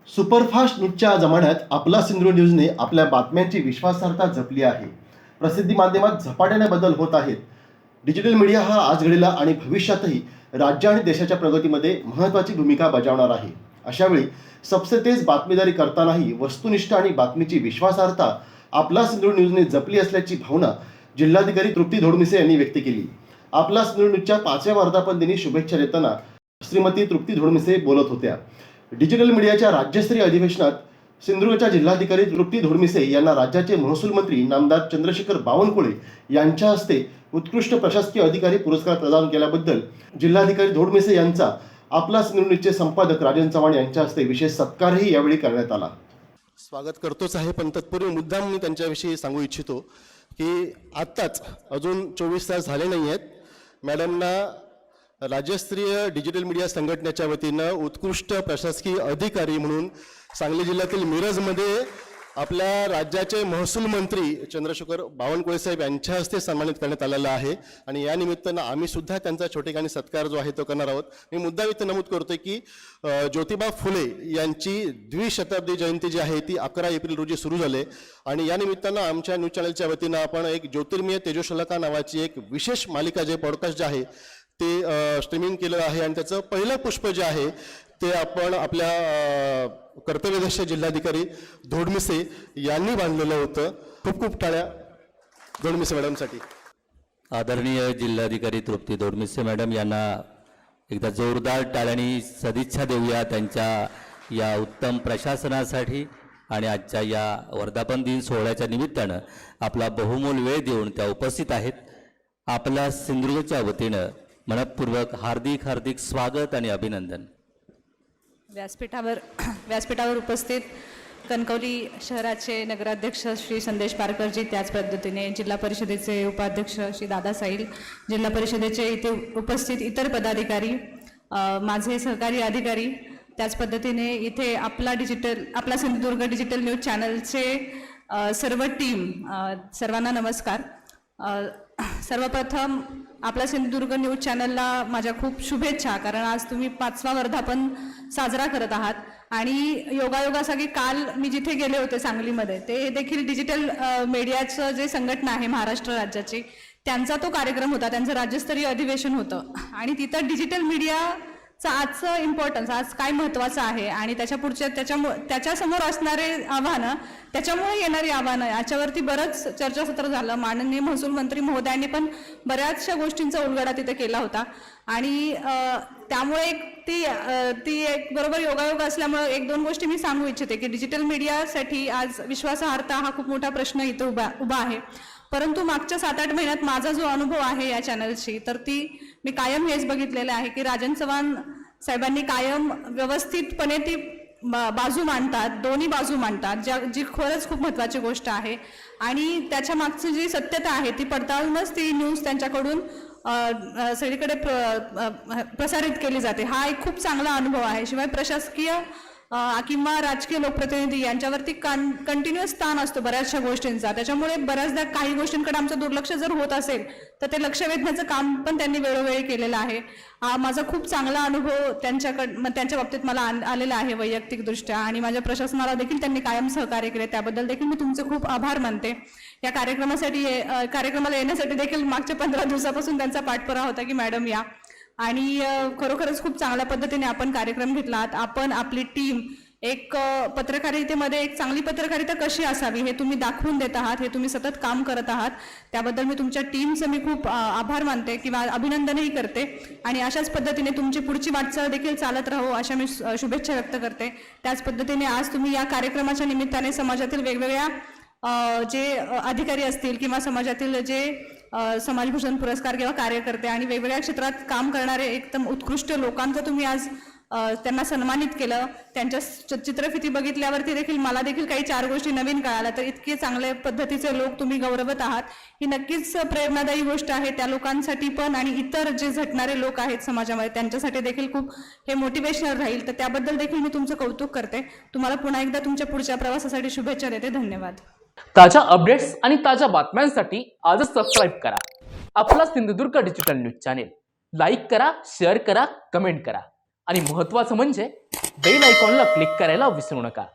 Superfast न्यूजच्या जमान्यात आपला सिंधुदुर्ग न्यूजने आपल्या बातम्यांची विश्वासार्हता जपली आहे. प्रसिद्धी माध्यमात झपाट्याने बदल होत आहेत. डिजिटल मीडिया हा आजघडीला आणि भविष्यातही राज्य आणि देशाच्या प्रगतीमध्ये महत्त्वाची भूमिका बजावणार आहे. अशावेळी सबसे तेज बातमीदारी करतानाही वस्तुनिष्ठ आणि बातमीची विश्वासार्हता आपला सिंधुदुर्ग न्यूजने जपली असल्याची भावना जिल्हाधिकारी तृप्ती धोडमिसे यांनी व्यक्त केली. आपला सिंधुदुर्ग न्यूजच्या 5व्या वर्धापन दिनी शुभेच्छा देताना श्रीमती तृप्ती धोडमिसे बोलत होत्या. डिजिटल मीडियाच्या राज्यस्तरीय अधिवेशनात सिंधुदुर्गच्या जिल्हाधिकारी तृप्ती धोडमिसे यांना राज्याचे महसूल मंत्री नामदार चंद्रशेखर बावनकुळे यांच्या हस्ते उत्कृष्ट प्रशासकीय अधिकारी पुरस्कार प्रदान केल्याबद्दल जिल्हाधिकारी धोडमिसे यांचा आपला सिंधुदुर्ग न्यूजचे संपादक राजन चव्हाण यांच्या हस्ते विशेष सत्कारही यावेळी करण्यात आला. स्वागत करतोच आहे, पण तत्पूर्वी मुद्दाम मी त्यांच्याविषयी सांगू इच्छितो की आत्ताच अजून 24 तास झाले नाही आहेत, मॅडमना राज्यस्तरीय डिजिटल मीडिया संघटनेच्या वतीनं उत्कृष्ट प्रशासकीय अधिकारी म्हणून सांगली जिल्ह्यातील मिरजमध्ये आपल्या राज्याचे महसूल मंत्री चंद्रशेखर बावनकुळे साहेब यांच्या हस्ते सन्मानित करण्यात आलेला आहे. आणि या निमित्तानं आम्ही सुद्धा त्यांचा छोटेखानी सत्कार जो आहे तो करणार आहोत. मी मुद्दाम इथं नमूद करतोय की ज्योतिबा फुले यांची द्विशताब्दी जयंती जी आहे ती 11 एप्रिल रोजी सुरू झाली आणि या निमित्तानं आमच्या न्यूज चॅनलच्या वतीनं आपण एक ज्योतिर्मय तेजोशलाका नावाची एक विशेष मालिका जे पॉडकास्ट जे आहे ते स्ट्रीमिंग केलं आहे आणि त्याचं पहिलं पुष्प जे आहे ते आपण आपल्या कर्तव्यदक्ष जिल्हाधिकारी धोडमिसे यांनी बांधलेलं होतं. खूप खूप टाळ्या धोडमिसे मॅडमसाठी. आदरणीय जिल्हाधिकारी तृप्ती धोडमिसे मॅडम यांना एकदा जोरदार टाळ्यांनी सदिच्छा देऊया त्यांच्या या उत्तम प्रशासनासाठी आणि आजच्या या वर्धापन दिन सोहळ्याच्या निमित्तानं आपला बहुमोल वेळ देऊन त्या उपस्थित आहेत. आपल्या सिंधुदुर्गच्या वतीनं मनपूर्वक हार्दिक हार्दिक स्वागत आणि अभिनंदन. व्यासपीठावर उपस्थित कणकवली शहराचे नगराध्यक्ष श्री संदेश पारकरजी, त्याच पद्धतीने जिल्हा परिषदेचे उपाध्यक्ष श्री दादा साईल, जिल्हा परिषदेचे इथे उपस्थित इतर पदाधिकारी, माझे सहकारी अधिकारी, त्याच पद्धतीने इथे आपला सिंधुदुर्ग डिजिटल न्यूज चॅनलचे सर्व टीम, सर्वांना नमस्कार. सर्वप्रथम आपला सिंधुदुर्ग न्यूज चॅनलला माझ्या खूप शुभेच्छा, कारण आज तुम्ही 5वा वर्धापन साजरा करत आहात आणि योगायोगासाठी काल मी जिथे गेले होते सांगलीमध्ये ते देखील डिजिटल मीडियाचं जे संघटना आहे महाराष्ट्र राज्याची त्यांचा तो कार्यक्रम होता, त्यांचं राज्यस्तरीय अधिवेशन होतं आणि तिथं डिजिटल मीडियाचं आजचं इम्पॉर्टन्स, आज काय महत्त्वाचं आहे आणि त्याच्यासमोर असणारे आव्हानं, त्याच्यामुळे येणारी आव्हानं याच्यावरती बरंच चर्चासत्र झालं. माननीय महसूल मंत्री महोदयांनी पण बऱ्याचशा गोष्टींचा उलगडा तिथे केला होता आणि त्यामुळे ती एक बरोबर योगायोग असल्यामुळे 1-2 गोष्टी मी सांगू इच्छिते की डिजिटल मीडियासाठी आज विश्वासार्हता हा खूप मोठा प्रश्न इथं उभा आहे. परंतु मागच्या 7-8 महिन्यात माझा जो अनुभव आहे या चॅनलची, तर मी कायम हेच बघितलेलं आहे की राजन चव्हाण साहेबांनी कायम व्यवस्थितपणे ती बाजू मांडतात, दोन्ही बाजू मांडतात, जी खरंच खूप महत्त्वाची गोष्ट आहे आणि त्याच्या मागची जी सत्यता आहे ती पडताळूनच ती न्यूज त्यांच्याकडून सगळीकडे प्रसारित केली जाते. हा एक खूप चांगला अनुभव आहे. शिवाय प्रशासकीय किंवा राजकीय लोकप्रतिनिधी यांच्यावरती कंटिन्युअस ताण असतो बऱ्याचशा गोष्टींचा, त्याच्यामुळे बऱ्याचदा काही गोष्टींकडे आमचं दुर्लक्ष जर होत असेल तर ते लक्ष वेधण्याचं काम पण त्यांनी वेळोवेळी केलेलं आहे. हा माझा खूप चांगला अनुभव त्यांच्या बाबतीत मला आलेला आहे वैयक्तिकदृष्ट्या आणि माझ्या प्रशासनाला देखील त्यांनी कायम सहकार्य केले, त्याबद्दल देखील मी तुमचे खूप आभार मानते. या कार्यक्रमाला येण्यासाठी देखील मागच्या 15 दिवसापासून त्यांचा पाठपुरावा होता की मॅडम या, आणि खरोखरच खूप चांगल्या पद्धतीने आपण कार्यक्रम घेतलात. आपण आपली टीम एक पत्रकारितेमध्ये एक चांगली पत्रकारिता कशी असावी हे तुम्ही दाखवून देत आहात, हे तुम्ही सतत काम करत आहात, त्याबद्दल मी तुमच्या टीमचं मी खूप आभार मानते किंवा अभिनंदनही करते आणि अशाच पद्धतीने तुमची पुढची वाटचाल देखील चालत राहो अशा मी शुभेच्छा व्यक्त करते. त्याच पद्धतीने आज तुम्ही या कार्यक्रमाच्या निमित्ताने समाजातील वेगवेगळ्या जे अधिकारी असतील किंवा समाजातील जे समाजभूषण पुरस्कार किंवा कार्यकर्ते आणि वेगवेगळ्या क्षेत्रात काम करणारे एकदम उत्कृष्ट लोकांचं तुम्ही आज त्यांना सन्मानित केलं. त्यांच्या चित्रफिती बघितल्यावरती देखील मला देखील काही 4 गोष्टी नवीन कळाल्या. तर इतके चांगल्या पद्धतीचे लोक तुम्ही गौरवत आहात ही नक्कीच प्रेरणादायी गोष्ट आहे त्या लोकांसाठी पण, आणि इतर जे झटणारे लोक आहेत समाजामध्ये त्यांच्यासाठी देखील खूप हे मोटिवेशनल राहील. तर त्याबद्दल देखील मी तुमचं कौतुक करते. तुम्हाला पुन्हा एकदा तुमच्या पुढच्या प्रवासासाठी शुभेच्छा देते. धन्यवाद. ताज्या अपडेट्स आणि ताज्या बातम्यांसाठी आजच सबस्क्राईब करा आपला Sindhudurg digital news channel. Like करा, शेअर करा, कमेंट करा. आणि महत्त्वाचं म्हणजे बेल आयकॉनला क्लिक करायला विसरू नका.